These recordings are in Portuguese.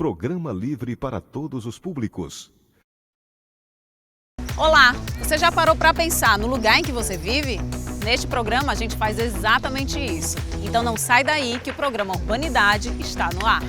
Programa livre para todos os públicos. Olá, você já parou para pensar no lugar em que você vive? Neste programa a gente faz exatamente isso. Então não sai daí que o programa Urbanidade está no ar.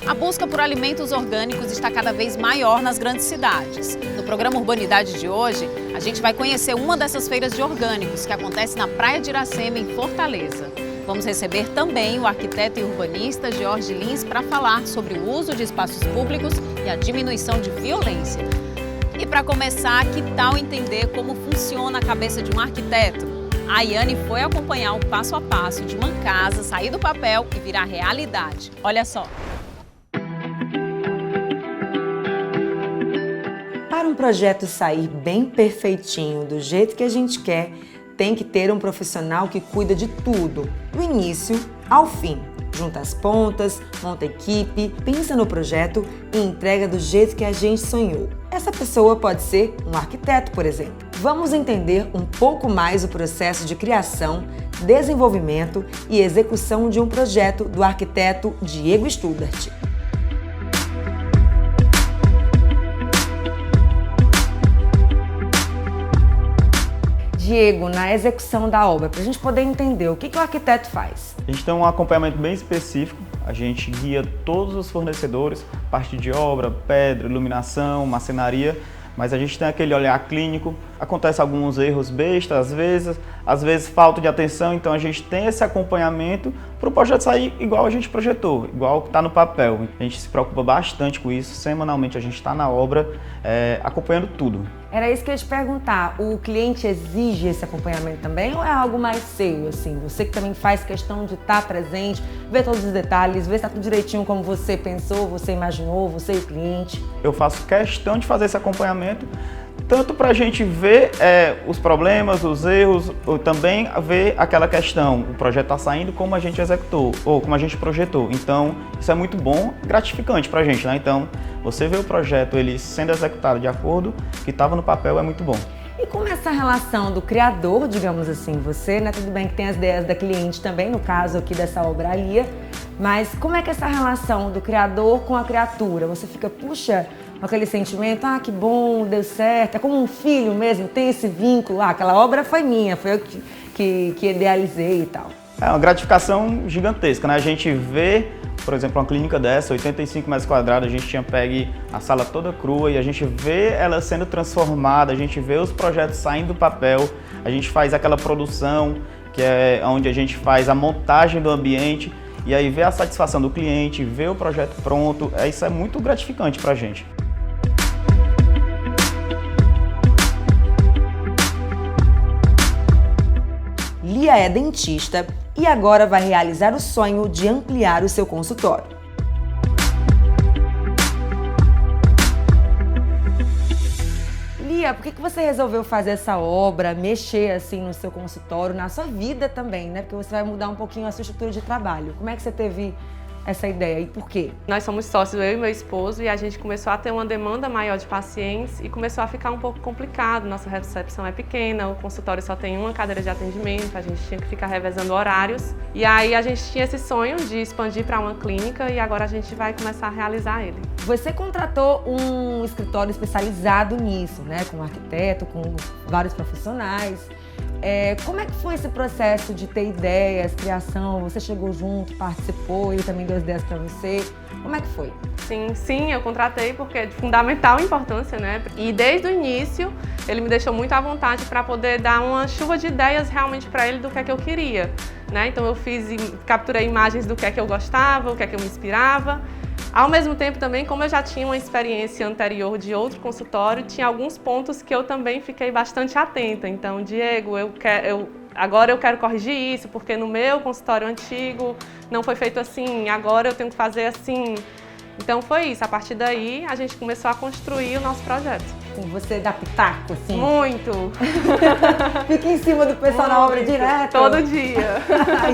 A busca por alimentos orgânicos está cada vez maior nas grandes cidades. No programa Urbanidade de hoje, a gente vai conhecer uma dessas feiras de orgânicos que acontece na Praia de Iracema, em Fortaleza. Vamos receber também o arquiteto e urbanista Jorge Lins para falar sobre o uso de espaços públicos e a diminuição de violência. E para começar, que tal entender como funciona a cabeça de um arquiteto? A Iane foi acompanhar o passo a passo de uma casa sair do papel e virar realidade. Olha só. Para um projeto sair bem perfeitinho, do jeito que a gente quer, tem que ter um profissional que cuida de tudo, do início ao fim. Junta as pontas, monta a equipe, pensa no projeto e entrega do jeito que a gente sonhou. Essa pessoa pode ser um arquiteto, por exemplo. Vamos entender um pouco mais o processo de criação, desenvolvimento e execução de um projeto do arquiteto Diego Studart. Diego, na execução da obra, para a gente poder entender o que o arquiteto faz. A gente tem um acompanhamento bem específico, a gente guia todos os fornecedores, parte de obra, pedra, iluminação, marcenaria, mas a gente tem aquele olhar clínico, acontece alguns erros bestas às vezes falta de atenção, então a gente tem esse acompanhamento para o projeto sair igual a gente projetou, igual está no papel. A gente se preocupa bastante com isso, semanalmente a gente está na obra acompanhando tudo. Era isso que eu ia te perguntar, o cliente exige esse acompanhamento também ou é algo mais seu, assim? Você que também faz questão de estar presente, ver todos os detalhes, ver se está tudo direitinho como você pensou, você imaginou, você e o cliente? Eu faço questão de fazer esse acompanhamento, tanto para a gente ver os problemas, os erros, ou também ver aquela questão, o projeto está saindo como a gente executou, ou como a gente projetou. Então, isso é muito bom, gratificante para a gente, né? Então, você vê o projeto ele sendo executado de acordo com o que estava no papel é muito bom. E como é essa relação do criador, digamos assim, você, né? Tudo bem que tem as ideias da cliente também, no caso aqui dessa obra Alia, mas como é que é essa relação do criador com a criatura? Você fica, puxa, com aquele sentimento, que bom, deu certo, é como um filho mesmo, tem esse vínculo, aquela obra foi minha, foi eu que idealizei e tal. É uma gratificação gigantesca, né? A gente vê, por exemplo, uma clínica dessa, 85 metros quadrados, a gente tinha pegue a sala toda crua e a gente vê ela sendo transformada, a gente vê os projetos saindo do papel, a gente faz aquela produção, que é onde a gente faz a montagem do ambiente, e aí vê a satisfação do cliente, vê o projeto pronto, isso é muito gratificante pra gente. Lia é dentista e agora vai realizar o sonho de ampliar o seu consultório. Lia, por que você resolveu fazer essa obra, mexer assim no seu consultório, na sua vida também, né? Porque você vai mudar um pouquinho a sua estrutura de trabalho. Como é que você teve essa ideia e por quê? Nós somos sócios, eu e meu esposo, e a gente começou a ter uma demanda maior de pacientes e começou a ficar um pouco complicado. Nossa recepção é pequena, o consultório só tem uma cadeira de atendimento, a gente tinha que ficar revezando horários. E aí a gente tinha esse sonho de expandir para uma clínica e agora a gente vai começar a realizar ele. Você contratou um escritório especializado nisso, né? Com um arquiteto, com vários profissionais. Como é que foi esse processo de ter ideias, criação? Você chegou junto, participou, ele também deu as ideias para você. Como é que foi? Sim, eu contratei porque é de fundamental importância, né? E desde o início ele me deixou muito à vontade para poder dar uma chuva de ideias realmente para ele do que é que eu queria, né? Então eu capturei imagens do que é que eu gostava, o que é que eu me inspirava. Ao mesmo tempo também, como eu já tinha uma experiência anterior de outro consultório, tinha alguns pontos que eu também fiquei bastante atenta. Então, Diego, agora eu quero corrigir isso, porque no meu consultório antigo não foi feito assim, agora eu tenho que fazer assim. Então foi isso, a partir daí a gente começou a construir o nosso projeto. Você dá pitaco, assim? Muito! Fica em cima do pessoal na obra direto? Todo dia.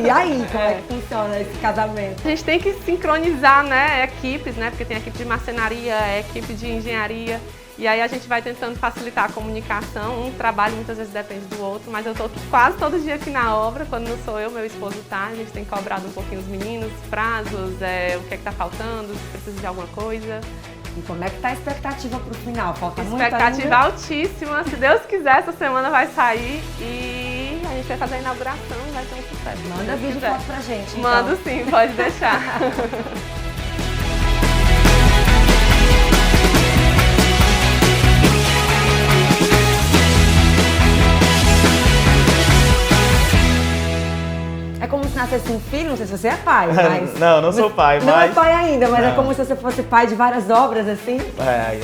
E aí, como é que funciona esse casamento? A gente tem que sincronizar, né, equipes, né, porque tem equipe de marcenaria, equipe de engenharia, e aí a gente vai tentando facilitar a comunicação. Um trabalho muitas vezes depende do outro, mas eu estou quase todo dia aqui na obra. Quando não sou eu, meu esposo tá, a gente tem cobrado um pouquinho os meninos, prazos, o que é que tá faltando, se precisa de alguma coisa. E como é que tá a expectativa pro final? Falta muito Expectativa ainda? altíssima. Se Deus quiser, essa semana vai sair e a gente vai fazer a inauguração e vai ser um sucesso. Manda vídeo e foto pra gente, então. Mando sim, pode deixar. É como se nascesse um filho, não sei se você é pai, mas... Não sou pai, Não mas... é pai ainda, mas Não. é como se você fosse pai de várias obras, assim?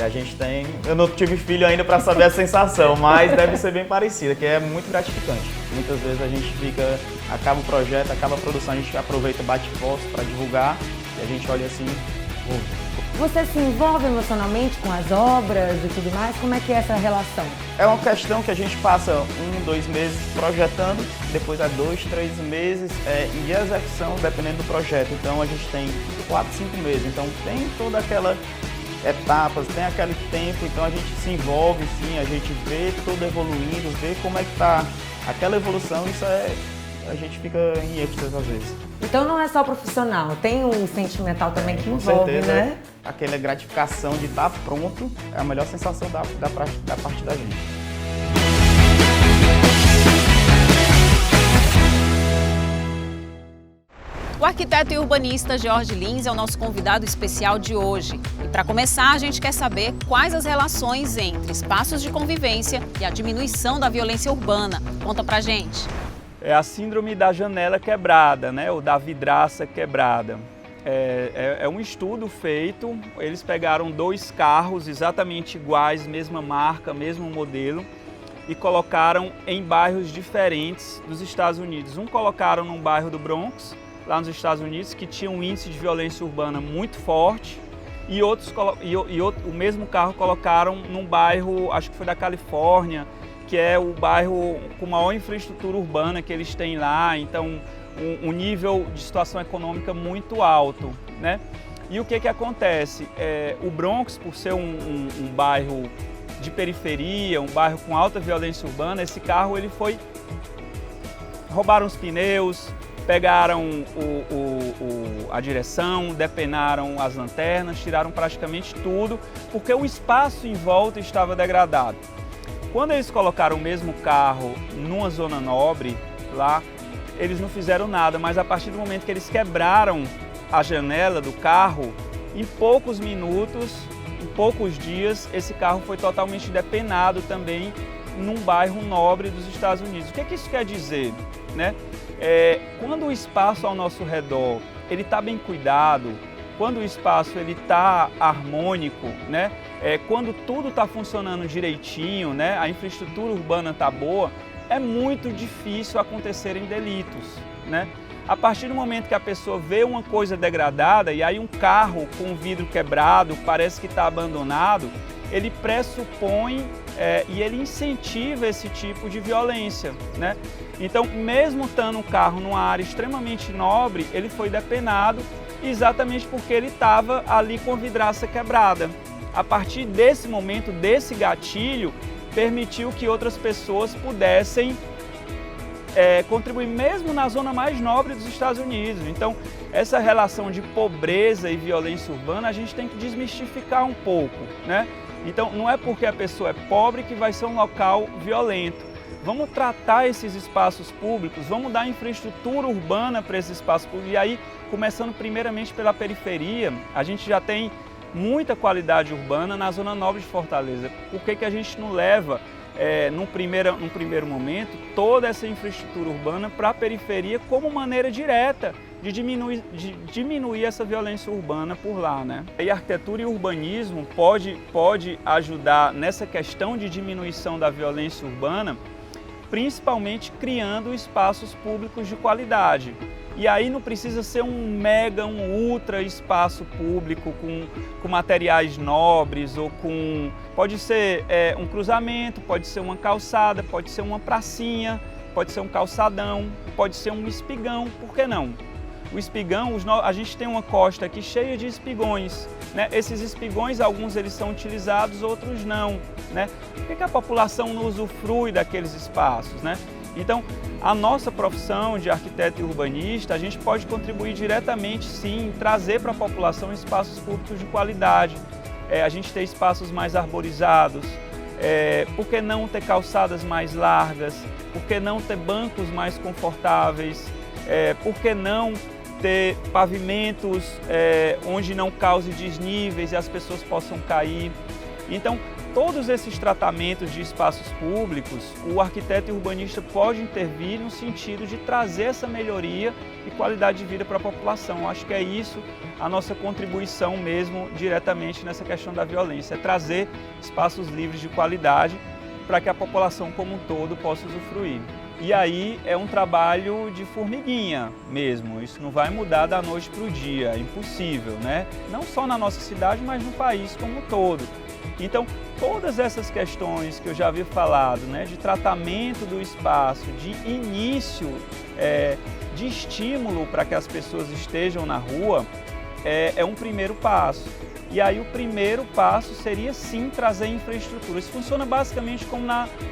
A gente tem... Eu não tive filho ainda para saber a sensação, mas deve ser bem parecida, que é muito gratificante. Muitas vezes a gente acaba o projeto, acaba a produção, a gente aproveita, bate fotos para divulgar e a gente olha assim... Você se envolve emocionalmente com as obras e tudo mais? Como é que é essa relação? É uma questão que a gente passa 1, 2 meses projetando, depois há 2, 3 meses em execução, dependendo do projeto. Então a gente tem 4, 5 meses. Então tem toda aquela etapas, tem aquele tempo, então a gente se envolve, sim, a gente vê tudo evoluindo, vê como é que está aquela evolução, a gente fica em êxtase às vezes. Então não é só profissional, tem o sentimental também que Com envolve, certeza, né? Aquela gratificação de estar pronto é a melhor sensação da parte da gente. O arquiteto e urbanista Jorge Lins é o nosso convidado especial de hoje. E para começar, a gente quer saber quais as relações entre espaços de convivência e a diminuição da violência urbana. Conta pra gente. É a síndrome da janela quebrada, né? Ou da vidraça quebrada. É um estudo feito, eles pegaram 2 carros exatamente iguais, mesma marca, mesmo modelo, e colocaram em bairros diferentes dos Estados Unidos. Um colocaram num bairro do Bronx, lá nos Estados Unidos, que tinha um índice de violência urbana muito forte, e o mesmo carro colocaram num bairro, acho que foi da Califórnia, que é o bairro com maior infraestrutura urbana que eles têm lá, então um nível de situação econômica muito alto, né? E o que acontece? O Bronx, por ser um bairro de periferia, um bairro com alta violência urbana, esse carro ele foi... roubaram os pneus, pegaram a direção, depenaram as lanternas, tiraram praticamente tudo, porque o espaço em volta estava degradado. Quando eles colocaram o mesmo carro numa zona nobre, lá, eles não fizeram nada, mas a partir do momento que eles quebraram a janela do carro, em poucos minutos, em poucos dias, esse carro foi totalmente depenado também num bairro nobre dos Estados Unidos. O que isso quer dizer, né? Quando o espaço ao nosso redor ele está bem cuidado, quando o espaço ele está harmônico, né? Quando tudo está funcionando direitinho, né? A infraestrutura urbana está boa, é muito difícil acontecerem delitos, né? A partir do momento que a pessoa vê uma coisa degradada e aí um carro com o vidro quebrado, parece que está abandonado, ele pressupõe e ele incentiva esse tipo de violência, né? Então, mesmo estando um carro numa área extremamente nobre, ele foi depenado exatamente porque ele estava ali com a vidraça quebrada. A partir desse momento, desse gatilho, permitiu que outras pessoas pudessem contribuir mesmo na zona mais nobre dos Estados Unidos. Então, essa relação de pobreza e violência urbana a gente tem que desmistificar um pouco, né? Então, não é porque a pessoa é pobre que vai ser um local violento. Vamos tratar esses espaços públicos, vamos dar infraestrutura urbana para esses espaços públicos. E aí, começando primeiramente pela periferia, a gente já tem muita qualidade urbana na zona nobre de Fortaleza. Por que a gente não leva, num primeiro momento, toda essa infraestrutura urbana para a periferia como maneira direta de diminuir essa violência urbana por lá, né? E a arquitetura e o urbanismo pode ajudar nessa questão de diminuição da violência urbana, principalmente criando espaços públicos de qualidade. E aí não precisa ser um mega, um ultra espaço público com materiais nobres ou com... Pode ser um cruzamento, pode ser uma calçada, pode ser uma pracinha, pode ser um calçadão, pode ser um espigão, por que não? O espigão, a gente tem uma costa aqui cheia de espigões, né? Esses espigões, alguns eles são utilizados, outros não, né? Por que a população não usufrui daqueles espaços, né? Então, a nossa profissão de arquiteto e urbanista, a gente pode contribuir diretamente, sim, trazer para a população espaços públicos de qualidade. A gente ter espaços mais arborizados, por que não ter calçadas mais largas, por que não ter bancos mais confortáveis, por que não ter pavimentos onde não cause desníveis e as pessoas possam cair. Então, todos esses tratamentos de espaços públicos, o arquiteto e urbanista pode intervir no sentido de trazer essa melhoria e qualidade de vida para a população. Eu acho que é isso a nossa contribuição mesmo diretamente nessa questão da violência, é trazer espaços livres de qualidade para que a população como um todo possa usufruir. E aí é um trabalho de formiguinha mesmo, isso não vai mudar da noite para o dia, é impossível, né? Não só na nossa cidade, mas no país como um todo. Então, todas essas questões que eu já havia falado, né, de tratamento do espaço, de início, de estímulo para que as pessoas estejam na rua, é um primeiro passo. E aí o primeiro passo seria sim trazer infraestrutura. Isso funciona basicamente como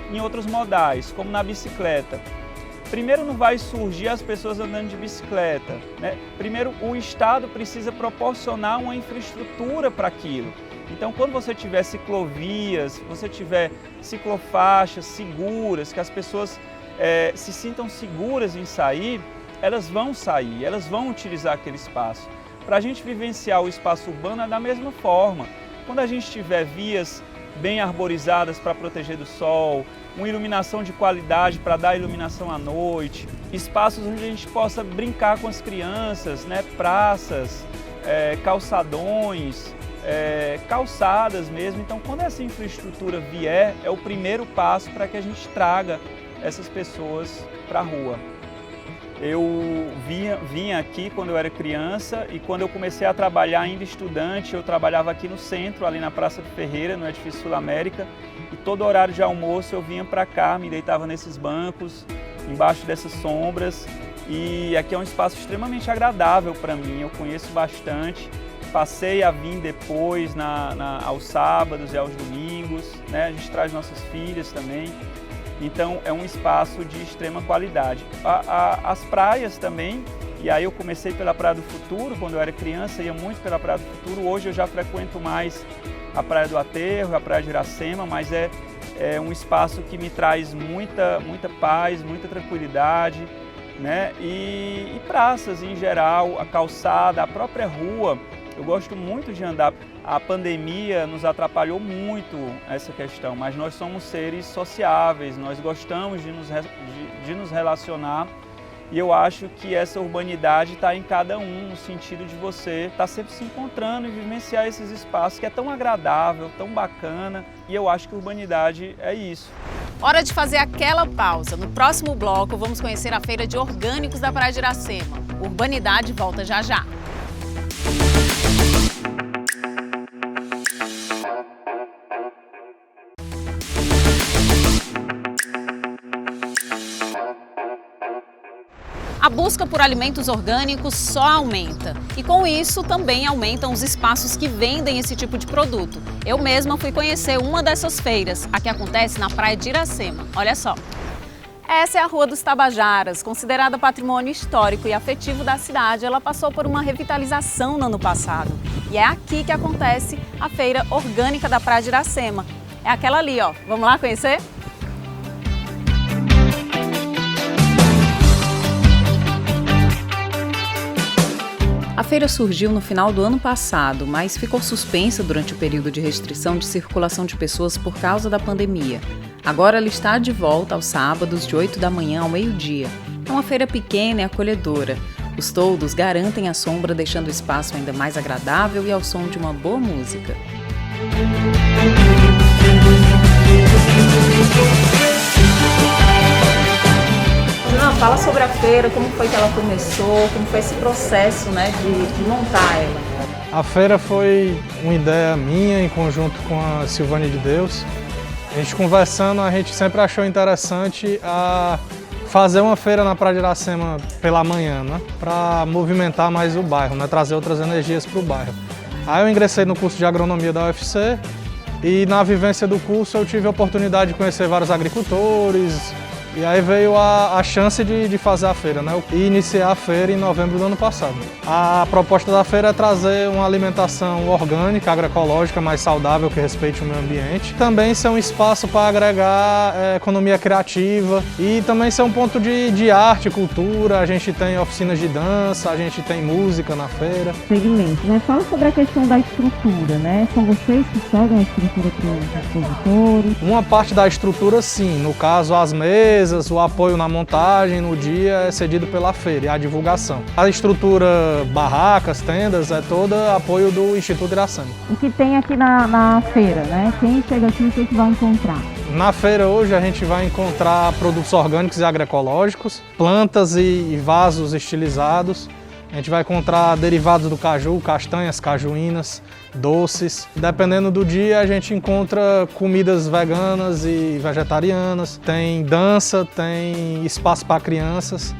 em outros modais, como na bicicleta. Primeiro não vai surgir as pessoas andando de bicicleta, né? Primeiro o Estado precisa proporcionar uma infraestrutura para aquilo. Então quando você tiver ciclovias, você tiver ciclofaixas seguras, que as pessoas se sintam seguras em sair, elas vão utilizar aquele espaço. Para a gente vivenciar o espaço urbano é da mesma forma. Quando a gente tiver vias bem arborizadas para proteger do sol, uma iluminação de qualidade para dar iluminação à noite, espaços onde a gente possa brincar com as crianças, né? Praças, calçadões, calçadas mesmo. Então, quando essa infraestrutura vier, é o primeiro passo para que a gente traga essas pessoas para a rua. Eu vinha aqui quando eu era criança e quando eu comecei a trabalhar ainda estudante, eu trabalhava aqui no centro, ali na Praça do Ferreira, no edifício Sul América, e todo horário de almoço eu vinha para cá, me deitava nesses bancos, embaixo dessas sombras, e aqui é um espaço extremamente agradável para mim, eu conheço bastante, passei a vir depois aos sábados e aos domingos, né? A gente traz nossas filhas também. Então é um espaço de extrema qualidade. As praias também, e aí eu comecei pela Praia do Futuro, quando eu era criança, ia muito pela Praia do Futuro. Hoje eu já frequento mais a Praia do Aterro, a Praia de Iracema, mas é um espaço que me traz muita paz, muita tranquilidade, né? E praças em geral, a calçada, a própria rua, eu gosto muito de andar. A pandemia nos atrapalhou muito essa questão, mas nós somos seres sociáveis, nós gostamos de nos relacionar e eu acho que essa urbanidade está em cada um, no sentido de você estar sempre se encontrando e vivenciar esses espaços que é tão agradável, tão bacana, e eu acho que urbanidade é isso. Hora de fazer aquela pausa. No próximo bloco vamos conhecer a Feira de Orgânicos da Praia de Iracema. Urbanidade volta já já. A busca por alimentos orgânicos só aumenta e com isso também aumentam os espaços que vendem esse tipo de produto. Eu mesma fui conhecer uma dessas feiras, a que acontece na Praia de Iracema. Olha só. Essa é a Rua dos Tabajaras, considerada patrimônio histórico e afetivo da cidade. Ela passou por uma revitalização no ano passado e é aqui que acontece a Feira Orgânica da Praia de Iracema. É aquela ali, ó. Vamos lá conhecer? A feira surgiu no final do ano passado, mas ficou suspensa durante o período de restrição de circulação de pessoas por causa da pandemia. Agora ela está de volta aos sábados, de 8 da manhã ao meio-dia. É uma feira pequena e acolhedora. Os toldos garantem a sombra, deixando o espaço ainda mais agradável e ao som de uma boa música. fala sobre a feira, como foi que ela começou, como foi esse processo, né, de montar ela. A feira foi uma ideia minha em conjunto com a Silvânia de Deus. A gente conversando, a gente sempre achou interessante fazer uma feira na Praia de Iracema pela manhã, né, para movimentar mais o bairro, né, trazer outras energias para o bairro. Aí eu ingressei no curso de agronomia da UFC e na vivência do curso eu tive a oportunidade de conhecer vários agricultores. E aí veio a chance de fazer a feira, né? E iniciar a feira em novembro do ano passado. A proposta da feira é trazer uma alimentação orgânica, agroecológica, mais saudável, que respeite o meio ambiente. Também ser um espaço para agregar economia criativa e também ser um ponto de arte, cultura. A gente tem oficinas de dança, a gente tem música na feira. Segmento, né? Fala sobre a questão da estrutura, né? São vocês que cedem a estrutura para os expositores? Uma parte da estrutura, sim. No caso, as mesas, o apoio na montagem, no dia, é cedido pela feira e a divulgação. A estrutura, barracas, tendas, é toda apoio do Instituto Iracema. O que tem aqui na feira, né? Quem chega aqui, o que vai encontrar? Na feira hoje a gente vai encontrar produtos orgânicos e agroecológicos, plantas e vasos estilizados. A gente vai encontrar derivados do caju, castanhas, cajuínas, doces. Dependendo do dia, a gente encontra comidas veganas e vegetarianas. Tem dança, tem espaço para crianças,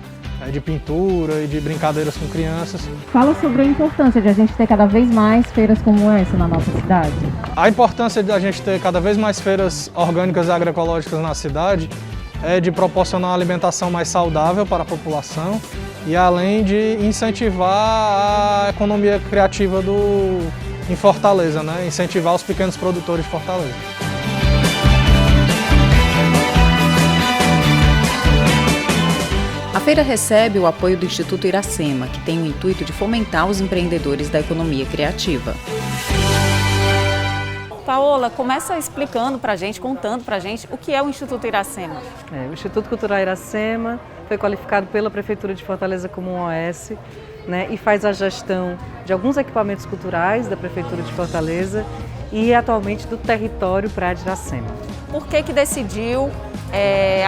de pintura e de brincadeiras com crianças. Fala sobre a importância de a gente ter cada vez mais feiras como essa na nossa cidade. A importância de a gente ter cada vez mais feiras orgânicas e agroecológicas na cidade é de proporcionar uma alimentação mais saudável para a população e além de incentivar a economia criativa em Fortaleza, né? Incentivar os pequenos produtores de Fortaleza. A feira recebe o apoio do Instituto Iracema, que tem o intuito de fomentar os empreendedores da economia criativa. Paola, começa explicando pra gente, contando pra gente o que é o Instituto Iracema. O Instituto Cultural Iracema foi qualificado pela Prefeitura de Fortaleza como um OS, né, e faz a gestão de alguns equipamentos culturais da Prefeitura de Fortaleza e atualmente do território Praia de Iracema. Por que decidiu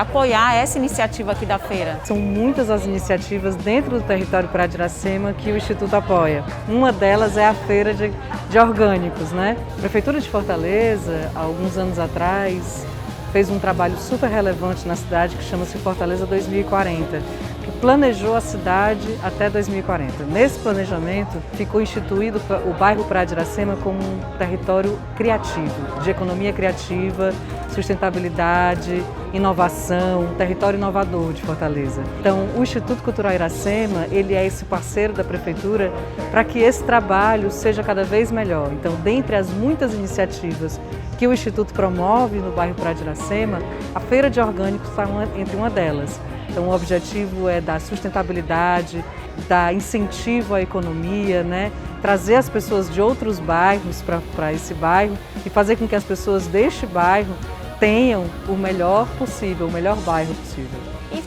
apoiar essa iniciativa aqui da feira? São muitas as iniciativas dentro do território Praia de Iracema que o Instituto apoia. Uma delas é a feira de orgânicos, né? A Prefeitura de Fortaleza, há alguns anos atrás, fez um trabalho super relevante na cidade que chama-se Fortaleza 2040, que planejou a cidade até 2040. Nesse planejamento, ficou instituído o bairro Praia de Iracema como um território criativo, de economia criativa, sustentabilidade, inovação, um território inovador de Fortaleza. Então, o Instituto Cultural Iracema, ele é esse parceiro da Prefeitura para que esse trabalho seja cada vez melhor. Então, dentre as muitas iniciativas que o Instituto promove no bairro Praia de Iracema, a Feira de Orgânicos está entre uma delas. Então, o objetivo é dar sustentabilidade, dar incentivo à economia, né? Trazer as pessoas de outros bairros para esse bairro e fazer com que as pessoas deste bairro tenham o melhor possível, o melhor bairro possível.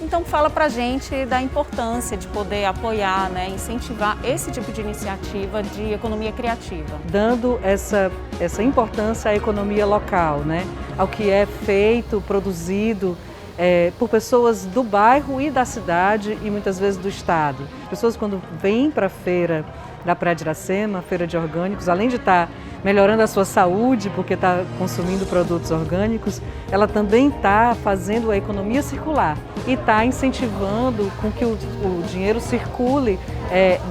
Então fala pra gente da importância de poder apoiar, né, incentivar esse tipo de iniciativa de economia criativa. Dando essa importância à economia local, né, ao que é feito, produzido por pessoas do bairro e da cidade e muitas vezes do estado. As pessoas quando vêm para a feira da Praia de Iracema, feira de orgânicos, além de estar melhorando a sua saúde porque está consumindo produtos orgânicos, ela também está fazendo a economia circular e está incentivando com que o dinheiro circule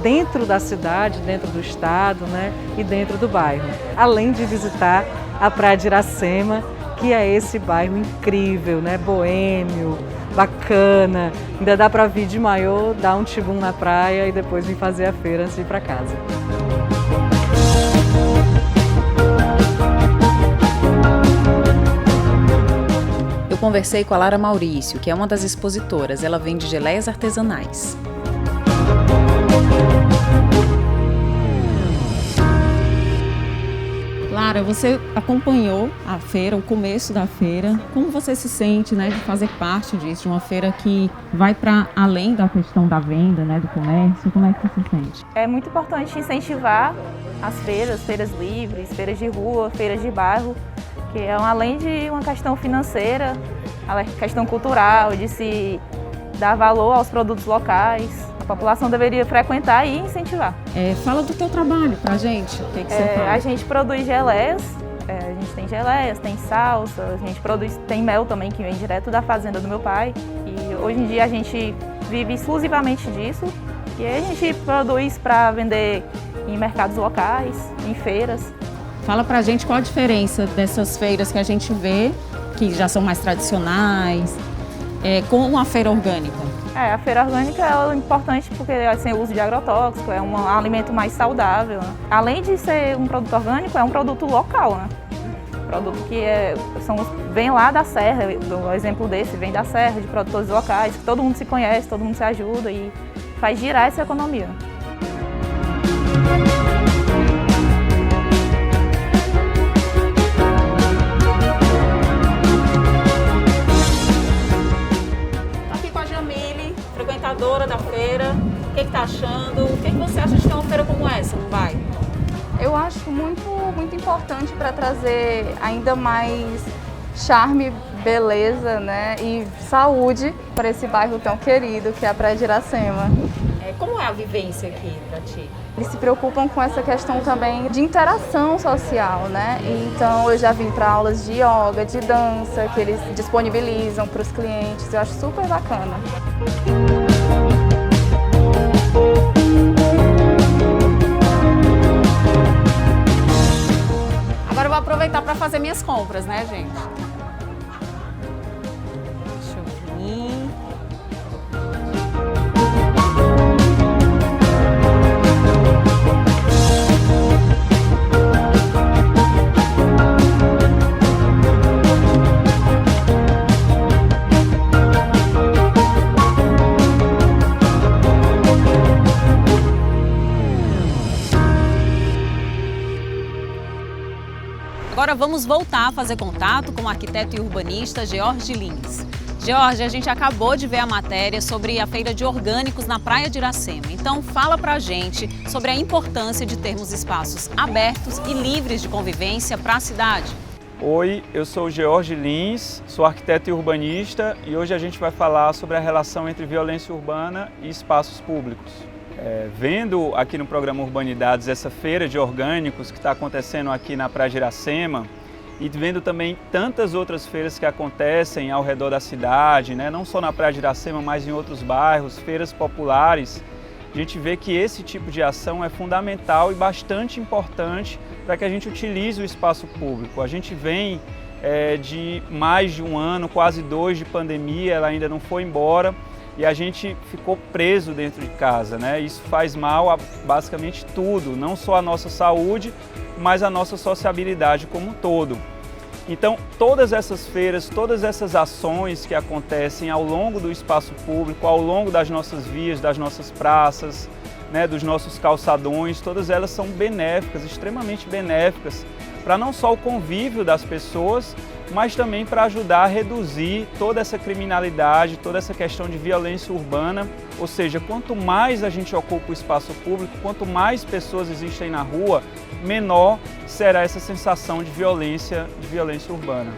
dentro da cidade, dentro do estado, né, e dentro do bairro. Além de visitar a Praia de Iracema, que é esse bairro incrível, né, boêmio, bacana. Ainda dá para vir de maiô, dar um tibum na praia e depois vir fazer a feira antes de ir para casa. Eu conversei com a Lara Maurício, que é uma das expositoras. Ela vende geleias artesanais. Lara, você acompanhou a feira, o começo da feira. Como você se sente, né, de fazer parte disso, de uma feira que vai para além da questão da venda, né, do comércio? Como é que você se sente? É muito importante incentivar as feiras livres, feiras de rua, feiras de bairro, que é além de uma questão financeira, a questão cultural, de se dar valor aos produtos locais. A população deveria frequentar e incentivar. Fala do teu trabalho pra gente, o que você faz? A gente produz geleias, a gente tem geleias, tem salsa, a gente tem mel também, que vem direto da fazenda do meu pai. E hoje em dia a gente vive exclusivamente disso. E a gente produz para vender em mercados locais, em feiras. Fala pra gente qual a diferença dessas feiras que a gente vê, que já são mais tradicionais, com a feira orgânica. A feira orgânica é importante porque é sem uso de agrotóxico, é um alimento mais saudável, né? Além de ser um produto orgânico, é um produto local, né? Produto que vem lá da serra, o exemplo desse vem da serra, de produtores locais, que todo mundo se conhece, todo mundo se ajuda e faz girar essa economia. Frequentadora da feira, o que está achando? O que você acha de ter uma feira como essa no bairro? Eu acho muito importante para trazer ainda mais charme, beleza, né, e saúde para esse bairro tão querido que é a Praia de Iracema. Como é a vivência aqui para ti? Eles se preocupam com essa questão também de interação social, né? Então eu já vim para aulas de yoga, de dança, que eles disponibilizam para os clientes. Eu acho super bacana. Agora eu vou aproveitar para fazer minhas compras, né, gente? Deixa eu vir. Agora vamos voltar a fazer contato com o arquiteto e urbanista George Lins. George, a gente acabou de ver a matéria sobre a feira de orgânicos na Praia de Iracema. Então fala pra gente sobre a importância de termos espaços abertos e livres de convivência para a cidade. Oi, eu sou o George Lins, sou arquiteto e urbanista e hoje a gente vai falar sobre a relação entre violência urbana e espaços públicos. Vendo aqui no programa Urbanidades essa feira de orgânicos que está acontecendo aqui na Praia de Iracema e vendo também tantas outras feiras que acontecem ao redor da cidade, né? Não só na Praia de Iracema, mas em outros bairros, feiras populares, a gente vê que esse tipo de ação é fundamental e bastante importante para que a gente utilize o espaço público. A gente vem de mais de um ano, quase 2 de pandemia, ela ainda não foi embora. E a gente ficou preso dentro de casa, né? Isso faz mal a basicamente tudo, não só a nossa saúde, mas a nossa sociabilidade como um todo. Então, todas essas feiras, todas essas ações que acontecem ao longo do espaço público, ao longo das nossas vias, das nossas praças, né, dos nossos calçadões, todas elas são benéficas, extremamente benéficas, para não só o convívio das pessoas, mas também para ajudar a reduzir toda essa criminalidade, toda essa questão de violência urbana. Ou seja, quanto mais a gente ocupa o espaço público, quanto mais pessoas existem na rua, menor será essa sensação de violência urbana.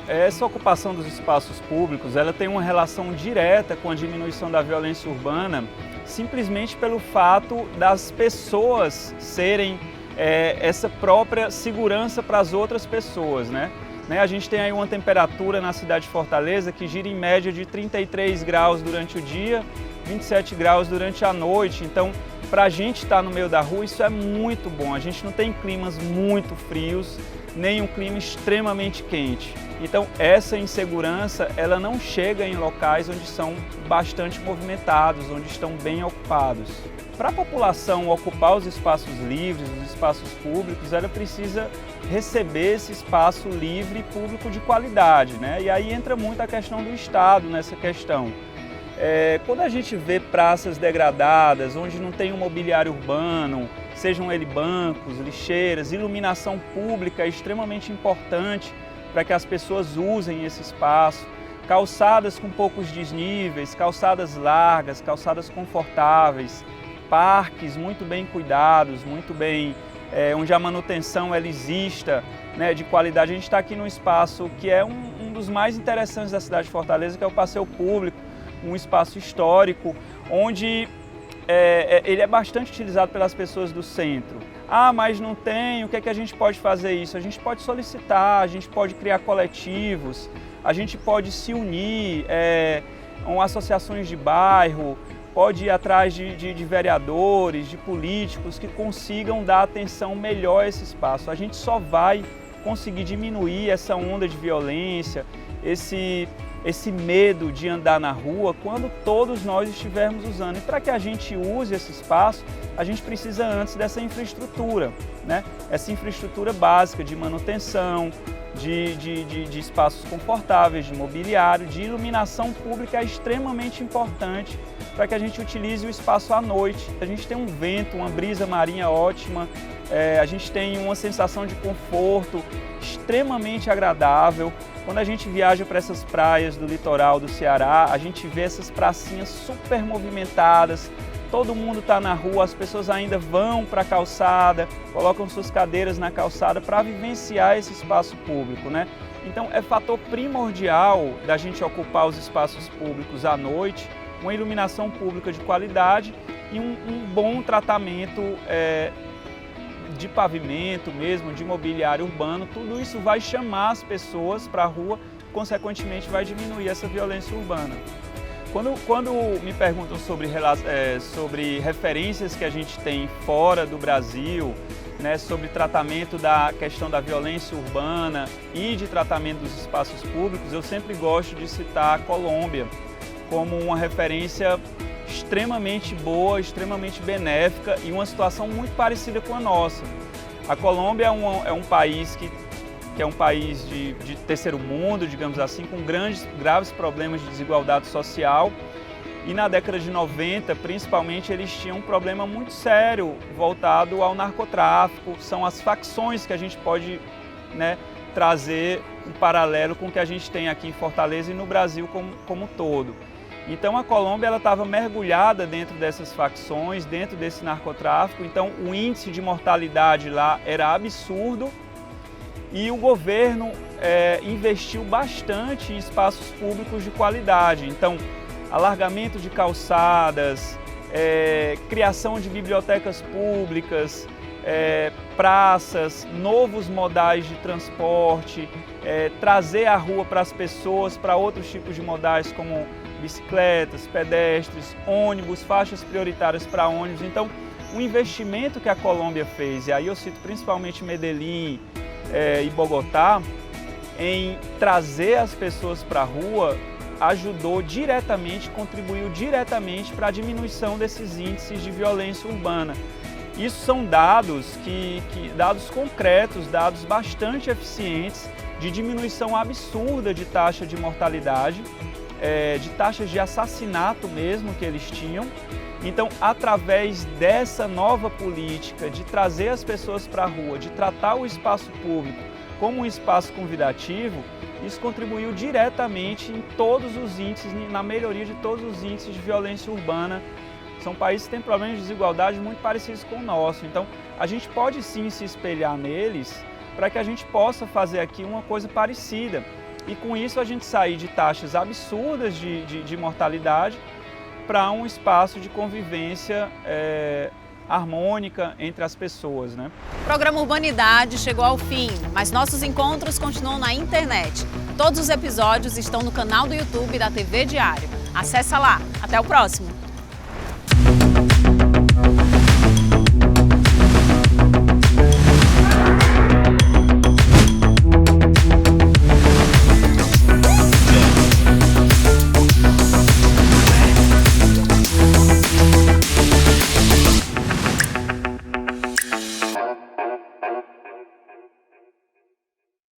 Essa ocupação dos espaços públicos, ela tem uma relação direta com a diminuição da violência urbana, simplesmente pelo fato das pessoas serem essa própria segurança para as outras pessoas, né? A gente tem aí uma temperatura na cidade de Fortaleza que gira em média de 33 graus durante o dia, 27 graus durante a noite. Então, para a gente estar no meio da rua, isso é muito bom. A gente não tem climas muito frios, nem um clima extremamente quente. Então, essa insegurança, ela não chega em locais onde são bastante movimentados, onde estão bem ocupados. Para a população ocupar os espaços livres, os espaços públicos, ela precisa receber esse espaço livre e público de qualidade, né? E aí entra muito a questão do Estado nessa questão. Quando a gente vê praças degradadas, onde não tem um mobiliário urbano, sejam ele bancos, lixeiras, iluminação pública é extremamente importante para que as pessoas usem esse espaço, calçadas com poucos desníveis, calçadas largas, calçadas confortáveis, parques muito bem cuidados, muito bem, onde a manutenção ela exista, né, de qualidade. A gente está aqui num espaço que é um dos mais interessantes da cidade de Fortaleza, que é o Passeio Público, um espaço histórico, onde ele é bastante utilizado pelas pessoas do centro. Ah, mas não tem, o que é que a gente pode fazer isso? A gente pode solicitar, a gente pode criar coletivos, a gente pode se unir, associações de bairro, pode ir atrás de vereadores, de políticos que consigam dar atenção melhor a esse espaço. A gente só vai conseguir diminuir essa onda de violência, esse medo de andar na rua quando todos nós estivermos usando. E para que a gente use esse espaço, a gente precisa antes dessa infraestrutura, né? Essa infraestrutura básica de manutenção, de espaços confortáveis, de mobiliário, de iluminação pública é extremamente importante para que a gente utilize o espaço à noite. A gente tem um vento, uma brisa marinha ótima, a gente tem uma sensação de conforto extremamente agradável. Quando a gente viaja para essas praias do litoral do Ceará, a gente vê essas pracinhas super movimentadas, todo mundo está na rua, as pessoas ainda vão para a calçada, colocam suas cadeiras na calçada para vivenciar esse espaço público, né? Então é fator primordial da gente ocupar os espaços públicos à noite, uma iluminação pública de qualidade e um bom tratamento de pavimento mesmo, de mobiliário urbano. Tudo isso vai chamar as pessoas para a rua, consequentemente vai diminuir essa violência urbana. Quando me perguntam sobre referências que a gente tem fora do Brasil, né, sobre tratamento da questão da violência urbana e de tratamento dos espaços públicos, eu sempre gosto de citar a Colômbia como uma referência extremamente boa, extremamente benéfica e uma situação muito parecida com a nossa. A Colômbia é um país que é um país de terceiro mundo, digamos assim, com graves problemas de desigualdade social. E na década de 90, principalmente, eles tinham um problema muito sério voltado ao narcotráfico. São as facções que a gente pode, né, trazer um paralelo com o que a gente tem aqui em Fortaleza e no Brasil como um todo. Então a Colômbia estava mergulhada dentro dessas facções, dentro desse narcotráfico, então o índice de mortalidade lá era absurdo e o governo investiu bastante em espaços públicos de qualidade. Então, alargamento de calçadas, criação de bibliotecas públicas, praças, novos modais de transporte, trazer a rua para as pessoas, para outros tipos de modais como bicicletas, pedestres, ônibus, faixas prioritárias para ônibus. Então, o investimento que a Colômbia fez, e aí eu cito principalmente Medellín e Bogotá, em trazer as pessoas para a rua, ajudou diretamente, contribuiu diretamente para a diminuição desses índices de violência urbana. Isso são dados dados concretos, dados bastante eficientes de diminuição absurda de taxa de mortalidade, de taxas de assassinato mesmo que eles tinham. Então, através dessa nova política de trazer as pessoas para a rua, de tratar o espaço público como um espaço convidativo, isso contribuiu diretamente em todos os índices, na melhoria de todos os índices de violência urbana. São países que têm problemas de desigualdade muito parecidos com o nosso. Então, a gente pode sim se espelhar neles para que a gente possa fazer aqui uma coisa parecida. E com isso a gente sair de taxas absurdas de mortalidade para um espaço de convivência harmônica entre as pessoas, né? O programa Urbanidade chegou ao fim, mas nossos encontros continuam na internet. Todos os episódios estão no canal do YouTube da TV Diário. Acesse lá. Até o próximo!